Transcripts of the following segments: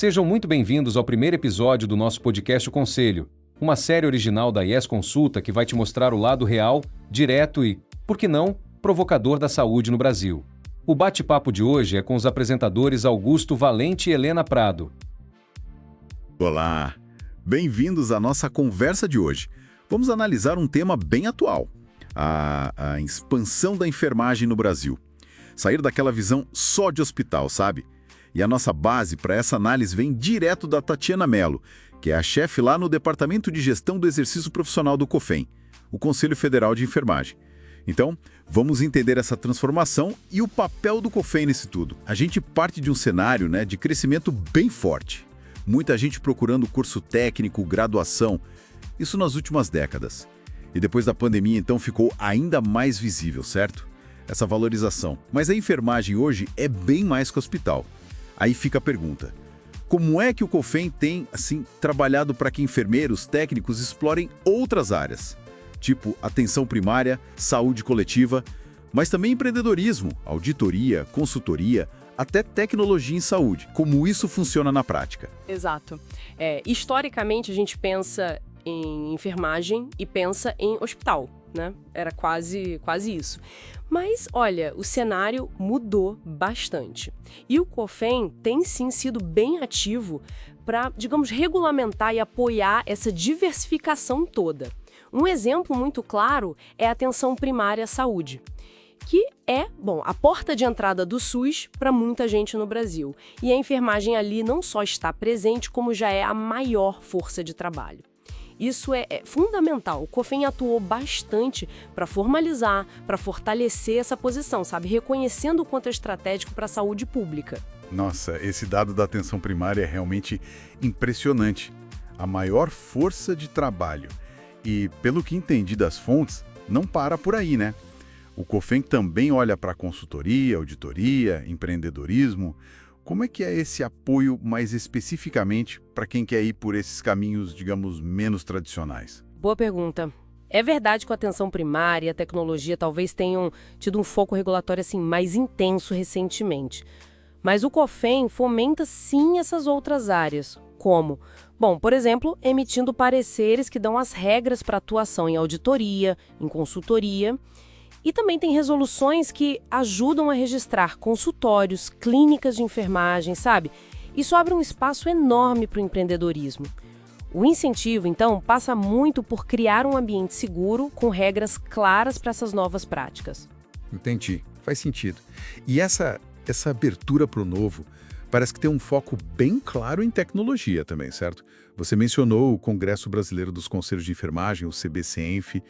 Sejam muito bem-vindos ao primeiro episódio do nosso podcast O Conselho, uma série original da IES Consulta que vai te mostrar o lado real, direto e, por que não, provocador da saúde no Brasil. O bate-papo de hoje é com os apresentadores Augusto Valente e Helena Prado. Olá! Bem-vindos à nossa conversa de hoje. Vamos analisar um tema bem atual, a expansão da enfermagem no Brasil. Sair daquela visão só de hospital, sabe? E a nossa base para essa análise vem direto da Tatiana Mello, que é a chefe lá no Departamento de Gestão do Exercício Profissional do COFEM, o Conselho Federal de Enfermagem. Então, vamos entender essa transformação e o papel do COFEM nesse tudo. A gente parte de um cenário, de crescimento bem forte. Muita gente procurando curso técnico, graduação, isso nas últimas décadas. E depois da pandemia, então, ficou ainda mais visível, certo? Essa valorização. Mas a enfermagem hoje é bem mais que hospital. Aí fica a pergunta: como é que o COFEM tem, trabalhado para que enfermeiros, técnicos explorem outras áreas? Tipo atenção primária, saúde coletiva, mas também empreendedorismo, auditoria, consultoria, até tecnologia em saúde. Como isso funciona na prática? Exato. Historicamente, a gente pensa em enfermagem e pensa em hospital, né? Era quase isso. Mas, olha, o cenário mudou bastante. E o COFEM tem, sim, sido bem ativo para, digamos, regulamentar e apoiar essa diversificação toda. Um exemplo muito claro é a atenção primária à saúde, que é, a porta de entrada do SUS para muita gente no Brasil. E a enfermagem ali não só está presente, como já é a maior força de trabalho. Isso é fundamental. O COFEM atuou bastante para formalizar, para fortalecer essa posição, reconhecendo o quanto é estratégico para a saúde pública. Nossa, esse dado da atenção primária é realmente impressionante. A maior força de trabalho. E, pelo que entendi das fontes, não para por aí, né? O COFEM também olha para consultoria, auditoria, empreendedorismo. Como é que é esse apoio mais especificamente para quem quer ir por esses caminhos, digamos, menos tradicionais? Boa pergunta. É verdade que a atenção primária e a tecnologia talvez tenham tido um foco regulatório mais intenso recentemente. Mas o COFEM fomenta sim essas outras áreas. Como? Por exemplo, emitindo pareceres que dão as regras para atuação em auditoria, em consultoria. E também tem resoluções que ajudam a registrar consultórios, clínicas de enfermagem, Isso abre um espaço enorme para o empreendedorismo. O incentivo, então, passa muito por criar um ambiente seguro com regras claras para essas novas práticas. Entendi, faz sentido. E essa abertura para o novo parece que tem um foco bem claro em tecnologia também, certo? Você mencionou o Congresso Brasileiro dos Conselhos de Enfermagem, o CBCENF,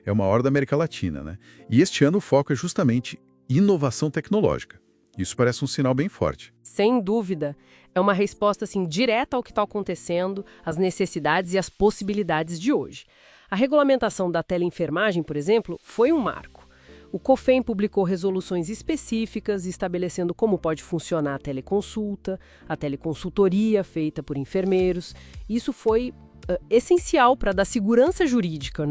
é o maior da América Latina, né? E este ano o foco é justamente inovação tecnológica. Isso parece um sinal bem forte. Sem dúvida. É uma resposta direta ao que está acontecendo, às necessidades e às possibilidades de hoje. A regulamentação da teleenfermagem, por exemplo, foi um marco. O COFEM publicou resoluções específicas estabelecendo como pode funcionar a teleconsulta, a teleconsultoria feita por enfermeiros. Isso foi essencial para dar segurança jurídica,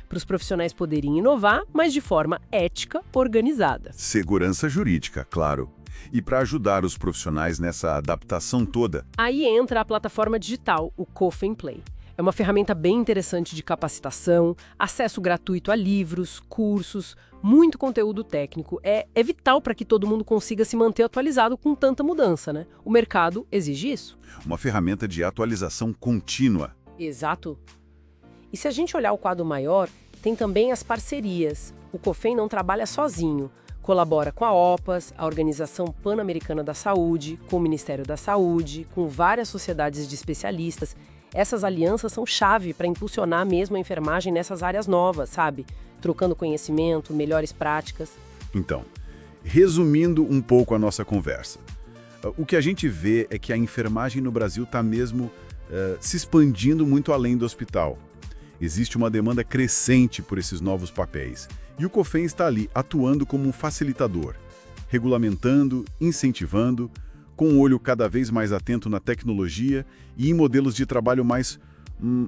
para os profissionais poderem inovar, mas de forma ética, organizada. Segurança jurídica, claro. E para ajudar os profissionais nessa adaptação toda? Aí entra a plataforma digital, o COFEM Play. É uma ferramenta bem interessante de capacitação, acesso gratuito a livros, cursos, muito conteúdo técnico. É vital para que todo mundo consiga se manter atualizado com tanta mudança, O mercado exige isso. Uma ferramenta de atualização contínua. Exato. E se a gente olhar o quadro maior, tem também as parcerias. O COFEM não trabalha sozinho. Colabora com a OPAS, a Organização Pan-Americana da Saúde, com o Ministério da Saúde, com várias sociedades de especialistas. Essas alianças são chave para impulsionar mesmo a enfermagem nessas áreas novas, Trocando conhecimento, melhores práticas. Então, resumindo um pouco a nossa conversa, o que a gente vê é que a enfermagem no Brasil está mesmo se expandindo muito além do hospital. Existe uma demanda crescente por esses novos papéis. E o COFEM está ali, atuando como um facilitador, regulamentando, incentivando, com um olho cada vez mais atento na tecnologia e em modelos de trabalho mais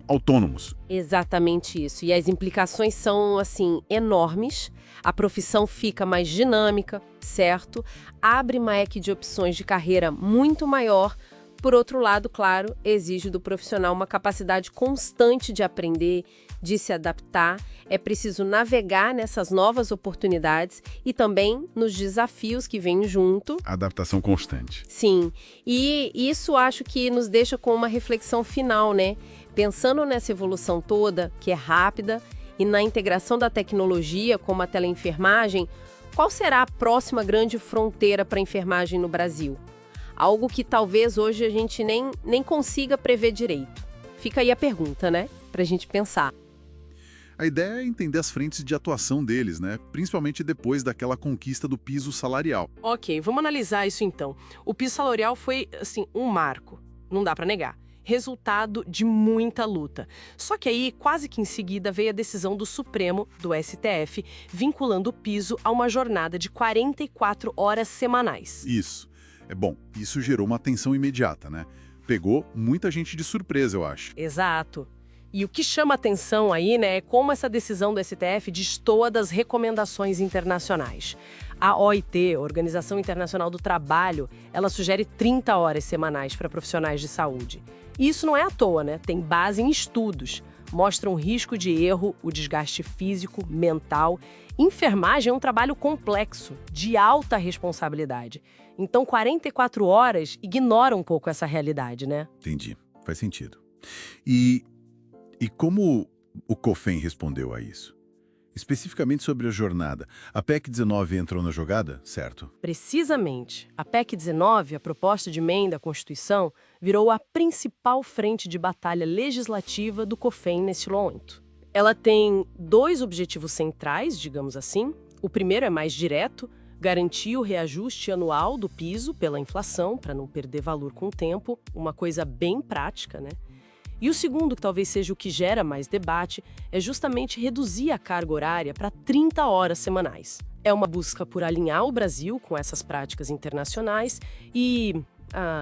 autônomos. Exatamente isso. E as implicações são, enormes. A profissão fica mais dinâmica, certo? Abre uma leque de opções de carreira muito maior, Por outro lado, claro, exige do profissional uma capacidade constante de aprender, de se adaptar. É preciso navegar nessas novas oportunidades e também nos desafios que vêm junto. Adaptação constante. Sim, e isso acho que nos deixa com uma reflexão final, né? Pensando nessa evolução toda, que é rápida, e na integração da tecnologia, como a teleenfermagem, qual será a próxima grande fronteira para a enfermagem no Brasil? Algo que talvez hoje a gente nem consiga prever direito. Fica aí a pergunta, né? Para a gente pensar. A ideia é entender as frentes de atuação deles, né? Principalmente depois daquela conquista do piso salarial. Ok, vamos analisar isso então. O piso salarial foi, assim, um marco. Não dá para negar. Resultado de muita luta. Só que aí, quase que em seguida, veio a decisão do Supremo, do STF, vinculando o piso a uma jornada de 44 horas semanais. Isso. Bom, isso gerou uma atenção imediata, né? Pegou muita gente de surpresa, eu acho. Exato. E o que chama atenção aí, né, é como essa decisão do STF destoa das recomendações internacionais. A OIT, Organização Internacional do Trabalho, ela sugere 30 horas semanais para profissionais de saúde. E isso não é à toa, né? Tem base em estudos. Mostram risco de erro, o desgaste físico, mental. Enfermagem é um trabalho complexo, de alta responsabilidade. Então, 44 horas ignora um pouco essa realidade, né? Entendi. Faz sentido. E como o COFEN respondeu a isso? Especificamente sobre a jornada, a PEC 19 entrou na jogada, certo? Precisamente. A PEC 19, a proposta de emenda à Constituição, virou a principal frente de batalha legislativa do COFEN neste momento. Ela tem 2 objetivos centrais, digamos assim. O primeiro é mais direto, garantir o reajuste anual do piso pela inflação, para não perder valor com o tempo, uma coisa bem prática, né? E o segundo, que talvez seja o que gera mais debate, é justamente reduzir a carga horária para 30 horas semanais. É uma busca por alinhar o Brasil com essas práticas internacionais e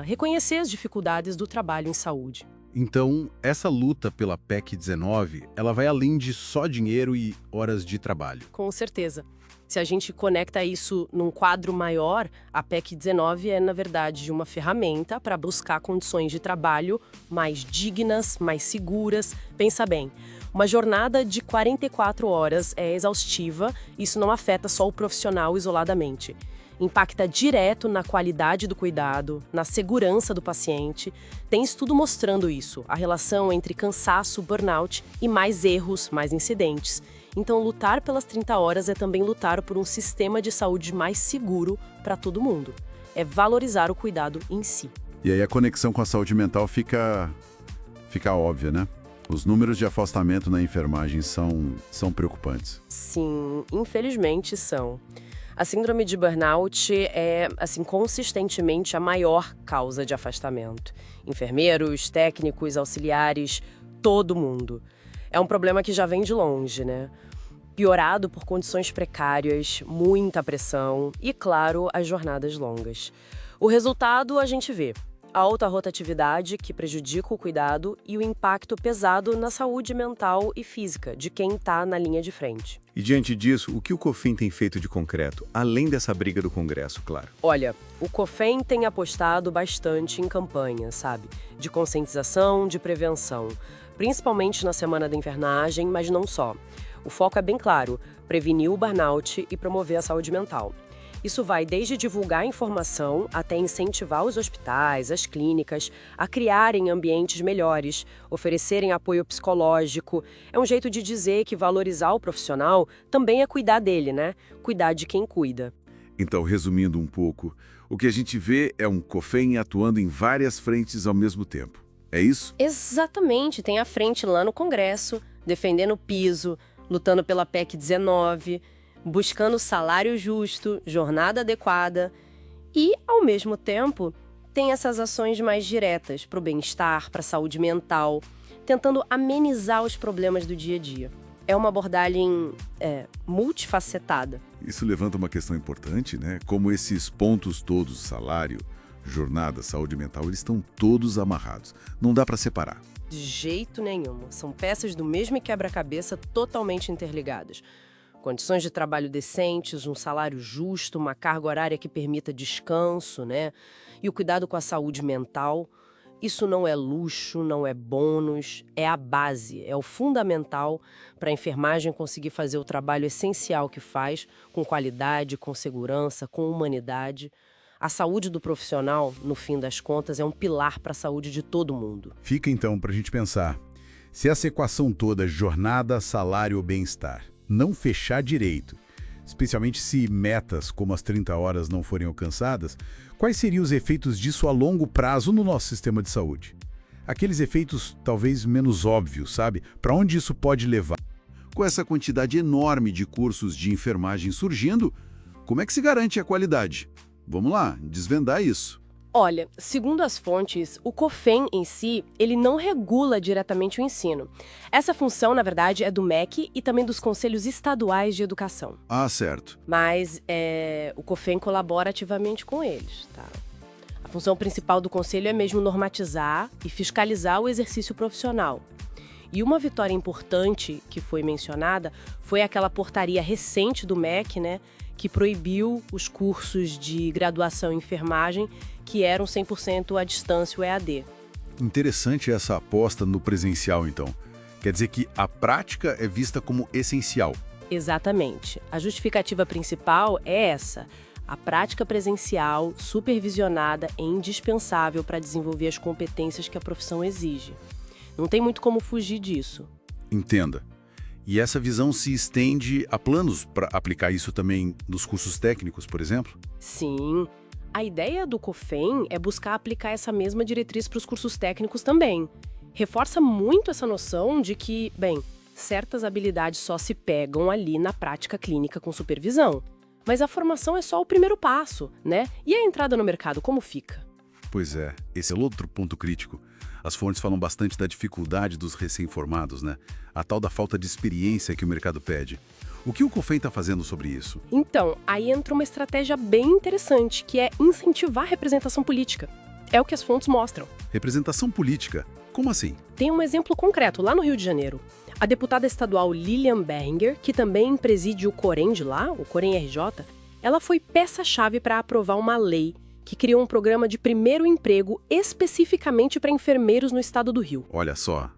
reconhecer as dificuldades do trabalho em saúde. Então, essa luta pela PEC 19, ela vai além de só dinheiro e horas de trabalho. Com certeza. Se a gente conecta isso num quadro maior, a PEC 19 é, na verdade, uma ferramenta para buscar condições de trabalho mais dignas, mais seguras. Pensa bem, uma jornada de 44 horas é exaustiva, isso não afeta só o profissional isoladamente. Impacta direto na qualidade do cuidado, na segurança do paciente. Tem estudo mostrando isso, a relação entre cansaço, burnout e mais erros, mais incidentes. Então, lutar pelas 30 horas é também lutar por um sistema de saúde mais seguro para todo mundo. É valorizar o cuidado em si. E aí a conexão com a saúde mental fica óbvia, né? Os números de afastamento na enfermagem são preocupantes. Sim, infelizmente são. A síndrome de burnout é, consistentemente a maior causa de afastamento. Enfermeiros, técnicos, auxiliares, todo mundo. É um problema que já vem de longe, né? Piorado por condições precárias, muita pressão e, claro, as jornadas longas. O resultado a gente vê. A alta rotatividade, que prejudica o cuidado, e o impacto pesado na saúde mental e física de quem está na linha de frente. E diante disso, o que o COFEN tem feito de concreto, além dessa briga do Congresso, claro? Olha, o COFEN tem apostado bastante em campanhas, sabe? De conscientização, de prevenção. Principalmente na Semana da Enfermagem, mas não só. O foco é bem claro, prevenir o burnout e promover a saúde mental. Isso vai desde divulgar informação até incentivar os hospitais, as clínicas, a criarem ambientes melhores, oferecerem apoio psicológico. É um jeito de dizer que valorizar o profissional também é cuidar dele, né? Cuidar de quem cuida. Então, resumindo um pouco, o que a gente vê é um COFEN atuando em várias frentes ao mesmo tempo. É isso? Exatamente, tem a frente lá no Congresso, defendendo o piso, lutando pela PEC 19, buscando salário justo, jornada adequada e, ao mesmo tempo, tem essas ações mais diretas para o bem-estar, para a saúde mental, tentando amenizar os problemas do dia a dia. É uma abordagem multifacetada. Isso levanta uma questão importante, né? Como esses pontos todos, salário, jornada, saúde mental, eles estão todos amarrados. Não dá para separar. De jeito nenhum. São peças do mesmo quebra-cabeça totalmente interligadas. Condições de trabalho decentes, um salário justo, uma carga horária que permita descanso, né? E o cuidado com a saúde mental. Isso não é luxo, não é bônus, é a base, é o fundamental para a enfermagem conseguir fazer o trabalho essencial que faz, com qualidade, com segurança, com humanidade. A saúde do profissional, no fim das contas, é um pilar para a saúde de todo mundo. Fica então para a gente pensar. Se essa equação toda, jornada, salário ou bem-estar, não fechar direito, especialmente se metas como as 30 horas não forem alcançadas, quais seriam os efeitos disso a longo prazo no nosso sistema de saúde? Aqueles efeitos talvez menos óbvios, sabe? Para onde isso pode levar? Com essa quantidade enorme de cursos de enfermagem surgindo, como é que se garante a qualidade? Vamos lá, desvendar isso. Olha, segundo as fontes, o COFEN em si, ele não regula diretamente o ensino. Essa função, na verdade, é do MEC e também dos Conselhos Estaduais de Educação. Ah, certo. Mas o COFEN colabora ativamente com eles, tá? A função principal do Conselho é mesmo normatizar e fiscalizar o exercício profissional. E uma vitória importante que foi mencionada foi aquela portaria recente do MEC, né, que proibiu os cursos de graduação em enfermagem que eram 100% à distância, o EAD. Interessante essa aposta no presencial, então. Quer dizer que a prática é vista como essencial. Exatamente. A justificativa principal é essa. A prática presencial, supervisionada, é indispensável para desenvolver as competências que a profissão exige. Não tem muito como fugir disso. Entenda. E essa visão se estende a planos para aplicar isso também nos cursos técnicos, por exemplo? Sim. A ideia do COFEN é buscar aplicar essa mesma diretriz para os cursos técnicos também. Reforça muito essa noção de que, bem, certas habilidades só se pegam ali na prática clínica com supervisão. Mas a formação é só o primeiro passo, né? E a entrada no mercado, como fica? Pois é, esse é outro ponto crítico. As fontes falam bastante da dificuldade dos recém-formados, né? A tal da falta de experiência que o mercado pede. O que o COFEN está fazendo sobre isso? Então, aí entra uma estratégia bem interessante, que é incentivar a representação política. É o que as fontes mostram. Representação política? Como assim? Tem um exemplo concreto lá no Rio de Janeiro. A deputada estadual Lilian Berringer, que também preside o Corém de lá, o Corém RJ, ela foi peça-chave para aprovar uma lei que criou um programa de primeiro emprego especificamente para enfermeiros no estado do Rio. Olha só.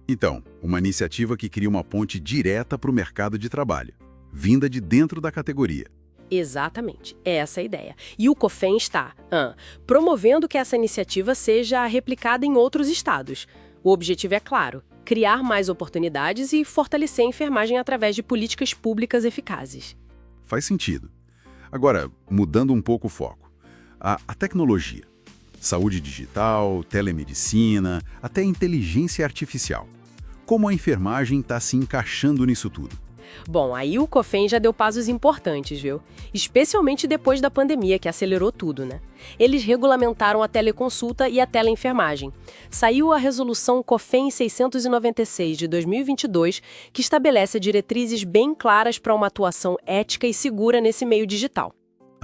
Então, uma iniciativa que cria uma ponte direta para o mercado de trabalho, vinda de dentro da categoria. Exatamente, é essa a ideia. E o COFEN está promovendo que essa iniciativa seja replicada em outros estados. O objetivo é claro, criar mais oportunidades e fortalecer a enfermagem através de políticas públicas eficazes. Faz sentido. Agora, mudando um pouco o foco. A tecnologia, saúde digital, telemedicina, até inteligência artificial. Como a enfermagem está se encaixando nisso tudo? Bom, aí o COFEN já deu passos importantes, viu? Especialmente depois da pandemia, que acelerou tudo, né? Eles regulamentaram a teleconsulta e a teleenfermagem. Saiu a resolução COFEN 696 de 2022, que estabelece diretrizes bem claras para uma atuação ética e segura nesse meio digital.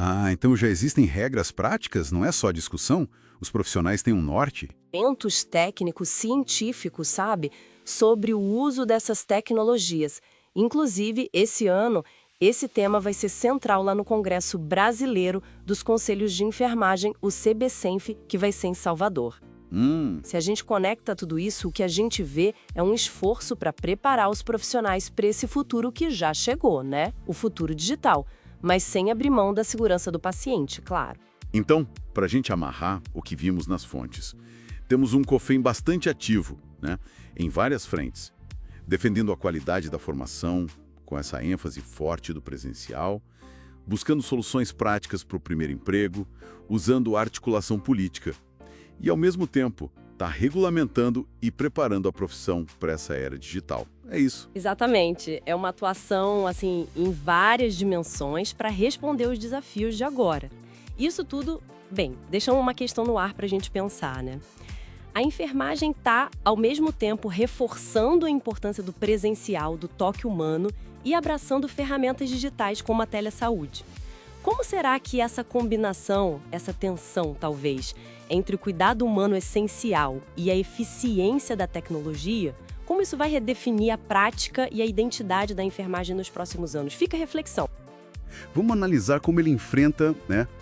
Ah, então já existem regras práticas, não é só discussão? Os profissionais têm um norte? Eventos técnicos científicos, sabe? Sobre o uso dessas tecnologias. Inclusive, esse ano, esse tema vai ser central lá no Congresso Brasileiro dos Conselhos de Enfermagem, o CBCenf, que vai ser em Salvador. Se a gente conecta tudo isso, o que a gente vê é um esforço para preparar os profissionais para esse futuro que já chegou, né? O futuro digital, mas sem abrir mão da segurança do paciente, claro. Então, para a gente amarrar o que vimos nas fontes, temos um COFEN bastante ativo, né? Em várias frentes. Defendendo a qualidade da formação, com essa ênfase forte do presencial, buscando soluções práticas para o primeiro emprego, usando a articulação política. E, ao mesmo tempo, está regulamentando e preparando a profissão para essa era digital. É isso. Exatamente. É uma atuação, assim, em várias dimensões para responder os desafios de agora. Isso tudo, bem, deixa uma questão no ar para a gente pensar, né? A enfermagem está, ao mesmo tempo, reforçando a importância do presencial, do toque humano e abraçando ferramentas digitais como a telesaúde. Como será que essa combinação, essa tensão, talvez, entre o cuidado humano essencial e a eficiência da tecnologia, como isso vai redefinir a prática e a identidade da enfermagem nos próximos anos? Fica a reflexão. Vamos analisar como ele enfrenta,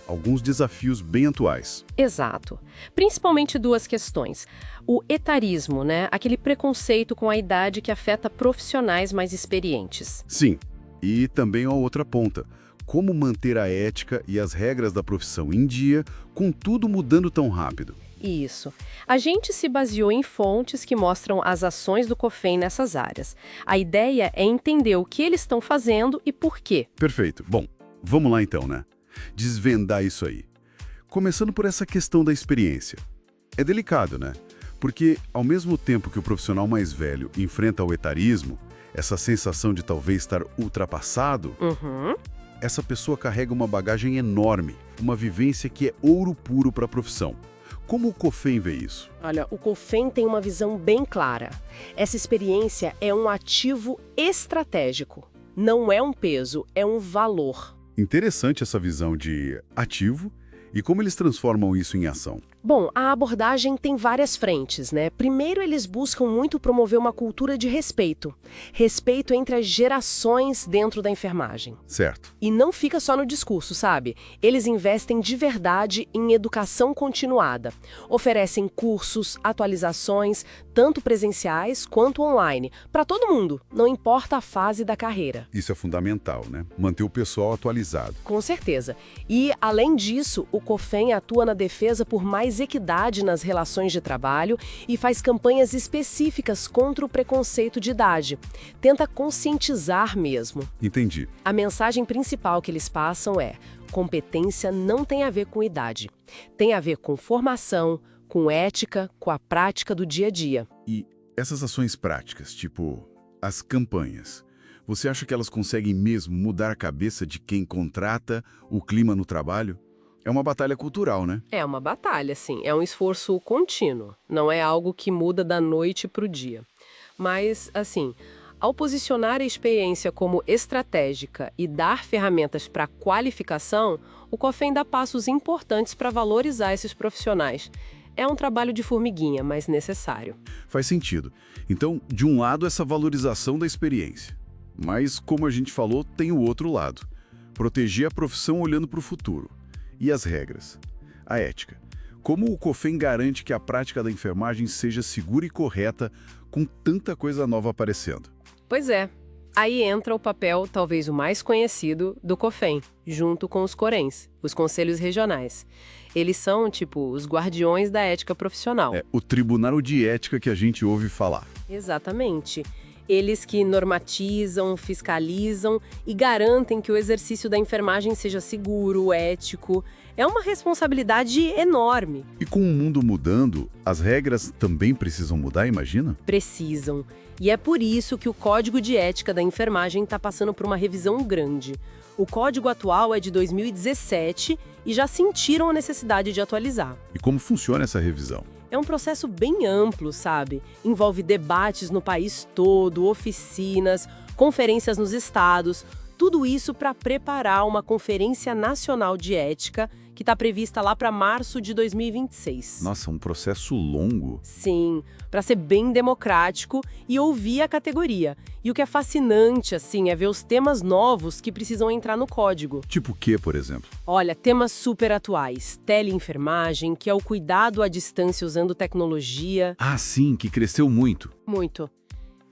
alguns desafios bem atuais. Exato. Principalmente duas questões. O etarismo, aquele preconceito com a idade que afeta profissionais mais experientes. Sim, e também a outra ponta. Como manter a ética e as regras da profissão em dia, com tudo mudando tão rápido? Isso. A gente se baseou em fontes que mostram as ações do COFEN nessas áreas. A ideia é entender o que eles estão fazendo e por quê. Perfeito. Bom, vamos lá então, Desvendar isso aí. Começando por essa questão da experiência. É delicado, Porque, ao mesmo tempo que o profissional mais velho enfrenta o etarismo, essa sensação de talvez estar ultrapassado, essa pessoa carrega uma bagagem enorme, uma vivência que é ouro puro para a profissão. Como o COFEN vê isso? Olha, o COFEN tem uma visão bem clara. Essa experiência é um ativo estratégico. Não é um peso, é um valor. Interessante essa visão de ativo e como eles transformam isso em ação. Bom, a abordagem tem várias frentes, Primeiro, eles buscam muito promover uma cultura de respeito. Respeito entre as gerações dentro da enfermagem. Certo. E não fica só no discurso, sabe? Eles investem de verdade em educação continuada. Oferecem cursos, atualizações, tanto presenciais quanto online, para todo mundo, não importa a fase da carreira. Isso é fundamental, Manter o pessoal atualizado. Com certeza. E, além disso, o COFEN atua na defesa por mais equidade nas relações de trabalho e faz campanhas específicas contra o preconceito de idade. Tenta conscientizar mesmo. Entendi. A mensagem principal que eles passam é: competência não tem a ver com idade. Tem a ver com formação, com ética, com a prática do dia a dia. E essas ações práticas, tipo as campanhas, você acha que elas conseguem mesmo mudar a cabeça de quem contrata o clima no trabalho? É uma batalha cultural, É uma batalha, sim. É um esforço contínuo. Não é algo que muda da noite para o dia. Mas, assim, ao posicionar a experiência como estratégica e dar ferramentas para qualificação, o COFEN dá passos importantes para valorizar esses profissionais. É um trabalho de formiguinha, mas necessário. Faz sentido. Então, de um lado, essa valorização da experiência. Mas, como a gente falou, tem o outro lado. Proteger a profissão olhando para o futuro. E as regras? A ética. Como o COFEN garante que a prática da enfermagem seja segura e correta com tanta coisa nova aparecendo? Pois é. Aí entra o papel, talvez o mais conhecido, do COFEN, junto com os CORENs, os conselhos regionais. Eles são, os guardiões da ética profissional. É o tribunal de ética que a gente ouve falar. Exatamente. Eles que normatizam, fiscalizam e garantem que o exercício da enfermagem seja seguro, ético. É uma responsabilidade enorme. E com o mundo mudando, as regras também precisam mudar, imagina? Precisam. E é por isso que o Código de Ética da Enfermagem está passando por uma revisão grande. O código atual é de 2017 e já sentiram a necessidade de atualizar. E como funciona essa revisão? É um processo bem amplo, sabe? Envolve debates no país todo, oficinas, conferências nos estados, tudo isso para preparar uma Conferência Nacional de Ética que está prevista lá para março de 2026. Nossa, um processo longo. Sim, para ser bem democrático e ouvir a categoria. E o que é fascinante, é ver os temas novos que precisam entrar no código. Tipo o quê, por exemplo? Olha, temas super atuais. Teleenfermagem, que é o cuidado à distância usando tecnologia. Ah, sim, que cresceu muito. Muito.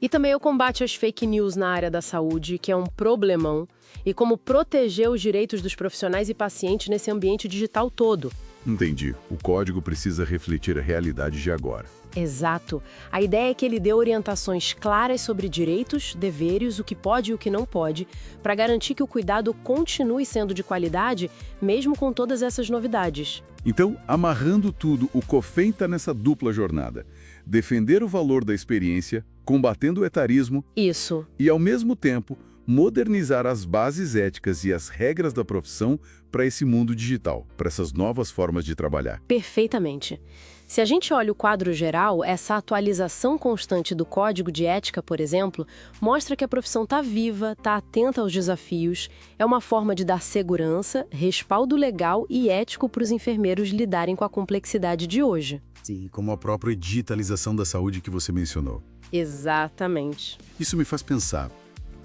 E também o combate às fake news na área da saúde, que é um problemão, e como proteger os direitos dos profissionais e pacientes nesse ambiente digital todo. Entendi. O código precisa refletir a realidade de agora. Exato. A ideia é que ele dê orientações claras sobre direitos, deveres, o que pode e o que não pode, para garantir que o cuidado continue sendo de qualidade, mesmo com todas essas novidades. Então, amarrando tudo, o COFEN está nessa dupla jornada. Defender o valor da experiência, combatendo o etarismo. Isso. E, ao mesmo tempo, modernizar as bases éticas e as regras da profissão para esse mundo digital, para essas novas formas de trabalhar. Perfeitamente. Se a gente olha o quadro geral, essa atualização constante do Código de Ética, por exemplo, mostra que a profissão está viva, está atenta aos desafios, é uma forma de dar segurança, respaldo legal e ético para os enfermeiros lidarem com a complexidade de hoje. Sim, como a própria digitalização da saúde que você mencionou. Exatamente. Isso me faz pensar,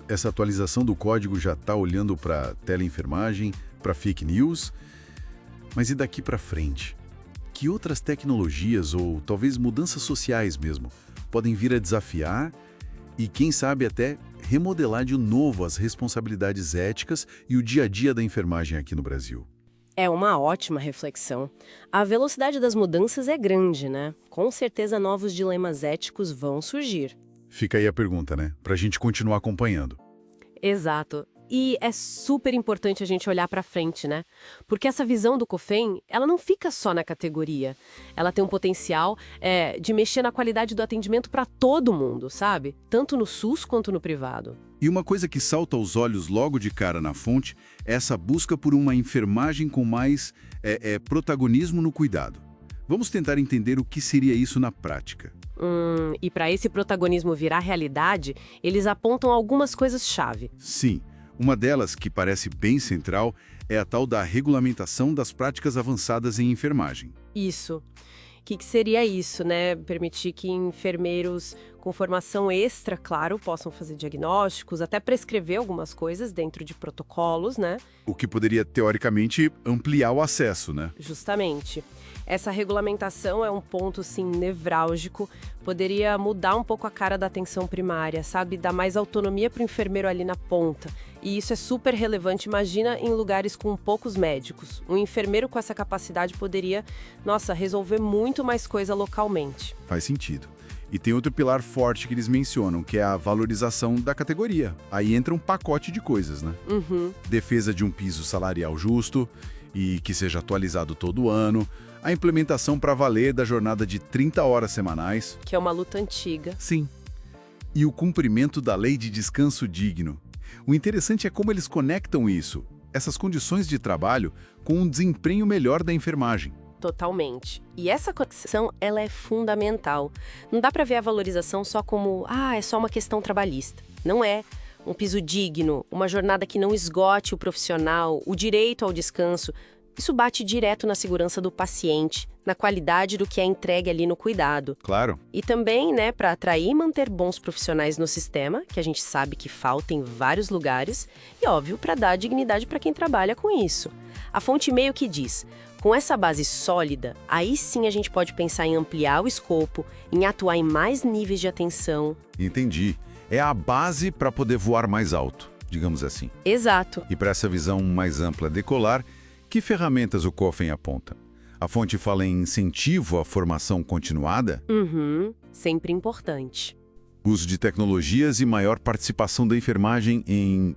essa atualização do código já está olhando para teleenfermagem, para fake news, mas e daqui para frente? Que outras tecnologias ou talvez mudanças sociais mesmo podem vir a desafiar e, quem sabe, até remodelar de novo as responsabilidades éticas e o dia a dia da enfermagem aqui no Brasil? É uma ótima reflexão. A velocidade das mudanças é grande, né? Com certeza novos dilemas éticos vão surgir. Fica aí a pergunta, né? Para a gente continuar acompanhando. Exato. E é super importante a gente olhar para frente, né? Porque essa visão do COFEN, ela não fica só na categoria. Ela tem um potencial de mexer na qualidade do atendimento para todo mundo, sabe? Tanto no SUS quanto no privado. E uma coisa que salta aos olhos logo de cara na fonte é essa busca por uma enfermagem com mais protagonismo no cuidado. Vamos tentar entender o que seria isso na prática. E para esse protagonismo virar realidade, eles apontam algumas coisas-chave. Sim. Uma delas, que parece bem central, é a tal da regulamentação das práticas avançadas em enfermagem. Isso. O que seria isso, né? Permitir que enfermeiros com formação extra, claro, possam fazer diagnósticos, até prescrever algumas coisas dentro de protocolos, né? O que poderia, teoricamente, ampliar o acesso, né? Justamente. Essa regulamentação é um ponto, sim, nevrálgico. Poderia mudar um pouco a cara da atenção primária, sabe? Dar mais autonomia para o enfermeiro ali na ponta. E isso é super relevante, imagina em lugares com poucos médicos. Um enfermeiro com essa capacidade poderia, resolver muito mais coisa localmente. Faz sentido. E tem outro pilar forte que eles mencionam, que é a valorização da categoria. Aí entra um pacote de coisas, né? Defesa de um piso salarial justo e que seja atualizado todo ano. A implementação para valer da jornada de 30 horas semanais. Que é uma luta antiga. Sim. E o cumprimento da lei de descanso digno. O interessante é como eles conectam isso, essas condições de trabalho, com um desempenho melhor da enfermagem. Totalmente. E essa conexão, ela é fundamental. Não dá para ver a valorização só como, é só uma questão trabalhista. Não é. Um piso digno, uma jornada que não esgote o profissional, o direito ao descanso. Isso bate direto na segurança do paciente, na qualidade do que é entregue ali no cuidado. Claro. E também, para atrair e manter bons profissionais no sistema, que a gente sabe que falta em vários lugares, e, óbvio, para dar dignidade para quem trabalha com isso. A fonte meio que diz, com essa base sólida, aí sim a gente pode pensar em ampliar o escopo, em atuar em mais níveis de atenção. Entendi. É a base para poder voar mais alto, digamos assim. Exato. E para essa visão mais ampla decolar, que ferramentas o COFEN aponta? A fonte fala em incentivo à formação continuada? Sempre importante. Uso de tecnologias e maior participação da enfermagem em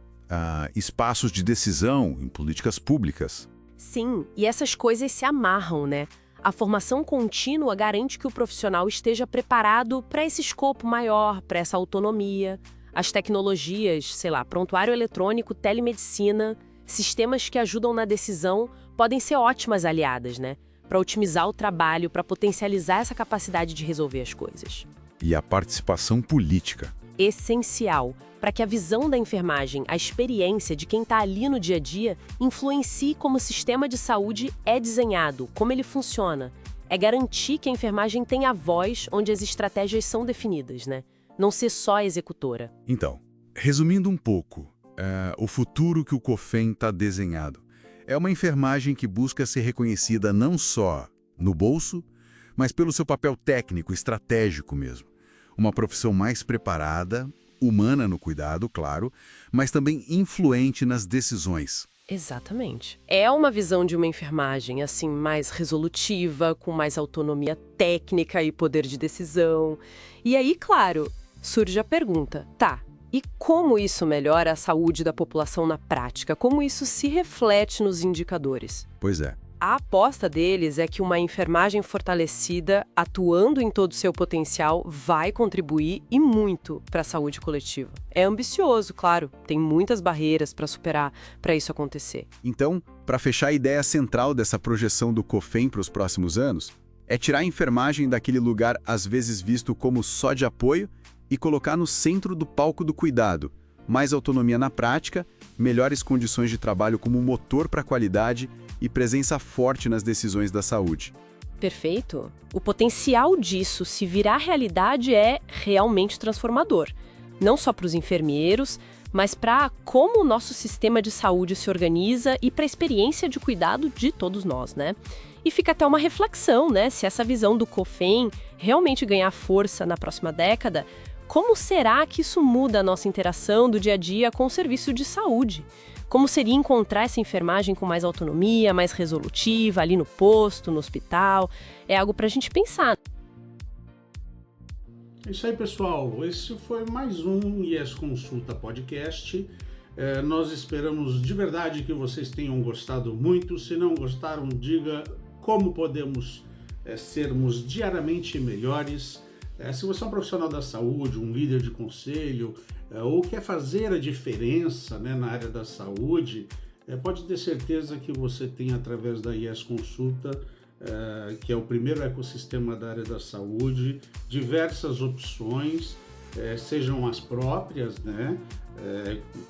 espaços de decisão, em políticas públicas. Sim, e essas coisas se amarram, né? A formação contínua garante que o profissional esteja preparado para esse escopo maior, para essa autonomia. As tecnologias, prontuário eletrônico, telemedicina, sistemas que ajudam na decisão podem ser ótimas aliadas, né? Para otimizar o trabalho, para potencializar essa capacidade de resolver as coisas. E a participação política. Essencial, para que a visão da enfermagem, a experiência de quem está ali no dia a dia, influencie como o sistema de saúde é desenhado, como ele funciona. É garantir que a enfermagem tenha voz onde as estratégias são definidas, né? Não ser só executora. Então, resumindo um pouco, o futuro que o COFEN está desenhado é uma enfermagem que busca ser reconhecida não só no bolso, mas pelo seu papel técnico, estratégico mesmo. Uma profissão mais preparada, humana no cuidado, claro, mas também influente nas decisões. Exatamente. É uma visão de uma enfermagem, assim, mais resolutiva, com mais autonomia técnica e poder de decisão. E aí, claro, surge a pergunta, e como isso melhora a saúde da população na prática? Como isso se reflete nos indicadores? Pois é. A aposta deles é que uma enfermagem fortalecida, atuando em todo o seu potencial, vai contribuir e muito para a saúde coletiva. É ambicioso, claro, tem muitas barreiras para superar para isso acontecer. Então, para fechar a ideia central dessa projeção do COFEN para os próximos anos, é tirar a enfermagem daquele lugar às vezes visto como só de apoio e colocar no centro do palco do cuidado, mais autonomia na prática, melhores condições de trabalho como motor para a qualidade e presença forte nas decisões da saúde. Perfeito. O potencial disso, se virar realidade, é realmente transformador. Não só para os enfermeiros, mas para como o nosso sistema de saúde se organiza e para a experiência de cuidado de todos nós, né? E fica até uma reflexão, né? Se essa visão do COFEN realmente ganhar força na próxima década, como será que isso muda a nossa interação do dia a dia com o serviço de saúde? Como seria encontrar essa enfermagem com mais autonomia, mais resolutiva, ali no posto, no hospital? É algo para a gente pensar. É isso aí, pessoal. Esse foi mais um IES Consulta Podcast. Nós esperamos de verdade que vocês tenham gostado muito. Se não gostaram, diga como podemos sermos diariamente melhores. Se você é um profissional da saúde, um líder de conselho, ou quer fazer a diferença, né, na área da saúde, pode ter certeza que você tem, através da IES Consulta, que é o primeiro ecossistema da área da saúde, diversas opções, sejam as próprias, né,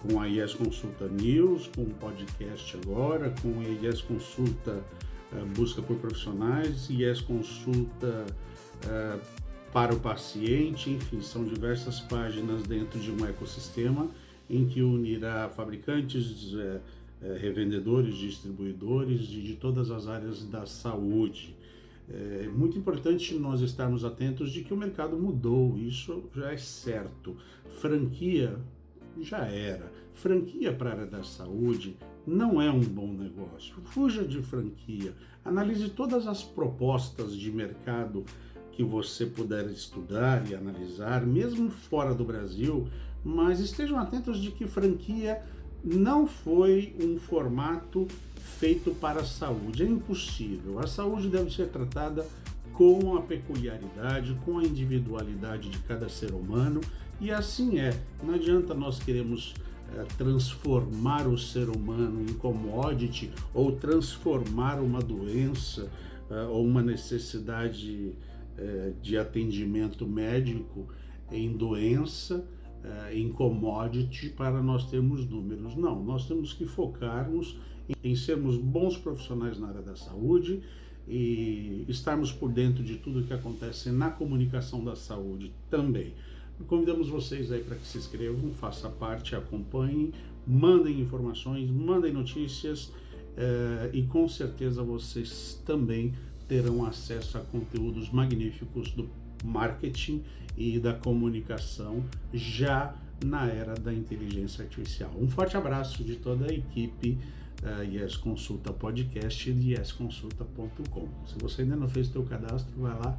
com a IES Consulta News, com o podcast agora, com a IES Consulta Busca por Profissionais, IES Consulta para o paciente, enfim, são diversas páginas dentro de um ecossistema em que unirá fabricantes, revendedores, distribuidores de todas as áreas da saúde. É muito importante nós estarmos atentos de que o mercado mudou, isso já é certo. Franquia já era. Franquia para a área da saúde não é um bom negócio. Fuja de franquia. Analise todas as propostas de mercado que você puder estudar e analisar, mesmo fora do Brasil, mas estejam atentos de que franquia não foi um formato feito para a saúde. É impossível. A saúde deve ser tratada com a peculiaridade, com a individualidade de cada ser humano, e assim é. Não adianta nós queremos transformar o ser humano em commodity ou transformar uma doença ou uma necessidade de atendimento médico em doença, em commodity, para nós termos números. Não, nós temos que focarmos em sermos bons profissionais na área da saúde e estarmos por dentro de tudo que acontece na comunicação da saúde também. Convidamos vocês aí para que se inscrevam, façam parte, acompanhem, mandem informações, mandem notícias e com certeza vocês também terão acesso a conteúdos magníficos do marketing e da comunicação já na era da inteligência artificial. Um forte abraço de toda a equipe IES Consulta Podcast e de iesconsulta.com. Se você ainda não fez o teu cadastro, vai lá,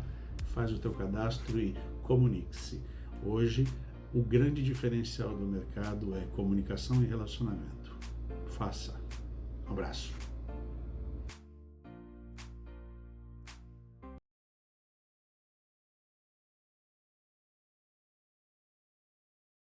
faz o teu cadastro e comunique-se. Hoje, o grande diferencial do mercado é comunicação e relacionamento. Faça. Um abraço.